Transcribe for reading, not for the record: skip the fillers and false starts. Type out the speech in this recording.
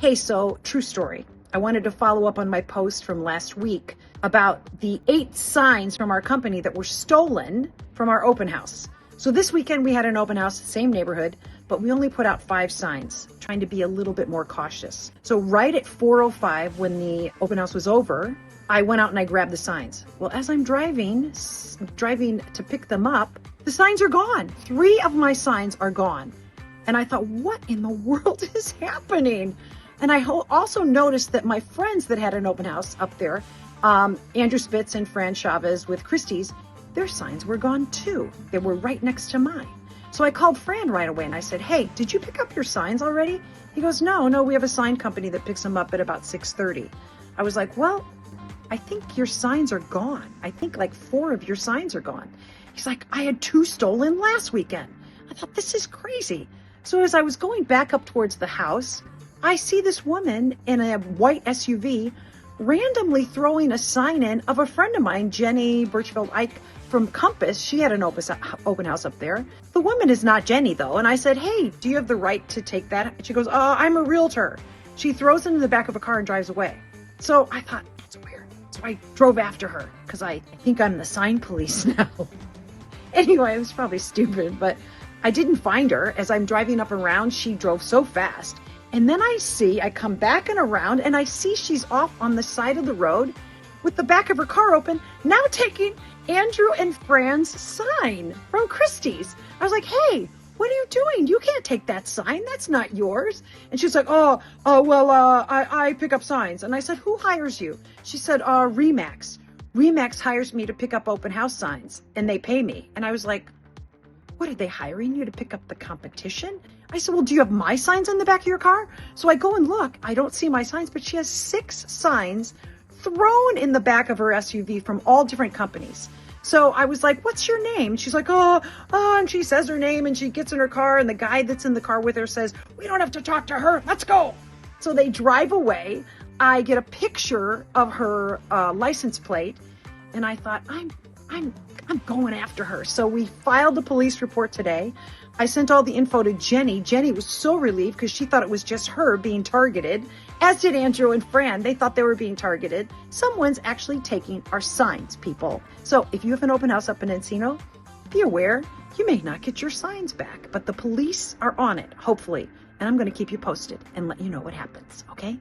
Hey, so true story. I wanted to follow up on my post from last week about the 8 signs from our company that were stolen from our open house. So this weekend we had an open house, same neighborhood, but we only put out 5 signs, trying to be a little bit more cautious. So right at 4:05 when the open house was over, I went out and I grabbed the signs. Well, as I'm driving to pick them up, the signs are gone. 3 of my signs are gone. And I thought, what in the world is happening? And I also noticed that my friends that had an open house up there, Andrew Spitz and Fran Chavez with Christie's, their signs were gone too. They were right next to mine. So I called Fran right away and I said, hey, did you pick up your signs already? He goes, no, we have a sign company that picks them up at about 6:30. I was like, well, I think your signs are gone. I think like 4 of your signs are gone. He's like, I had 2 stolen last weekend. I thought, this is crazy. So as I was going back up towards the house, I see this woman in a white SUV randomly throwing a sign in of a friend of mine, Jenny Birchfield-Ike from Compass. She had an open house up there. The woman is not Jenny though. And I said, hey, do you have the right to take that? She goes, I'm a realtor. She throws it in the back of a car and drives away. So I thought, that's weird. So I drove after her because I think I'm the sign police now. Anyway, it was probably stupid, but I didn't find her. As I'm driving up and around, she drove so fast. And then I come back and around and I see she's off on the side of the road with the back of her car open, now taking Andrew and Fran's sign from Christie's. I was like, hey, what are you doing? You can't take that sign. That's not yours. And she's like, I pick up signs. And I said, who hires you? She said, Remax. Remax hires me to pick up open house signs and they pay me. And I was like, what, are they hiring you to pick up the competition? I said, well, do you have my signs on the back of your car? So I go and look. I don't see my signs, but she has 6 signs thrown in the back of her SUV from all different companies. So I was like, what's your name? She's like, and she says her name and she gets in her car and the guy that's in the car with her says, we don't have to talk to her. Let's go. So they drive away. I get a picture of her license plate and I thought, I'm going after her. So we filed the police report today. I sent all the info to Jenny. Jenny was so relieved because she thought it was just her being targeted, as did Andrew and Fran. They thought they were being targeted. Someone's actually taking our signs, people. So if you have an open house up in Encino, be aware you may not get your signs back, but the police are on it, hopefully. And I'm going to keep you posted and let you know what happens, okay?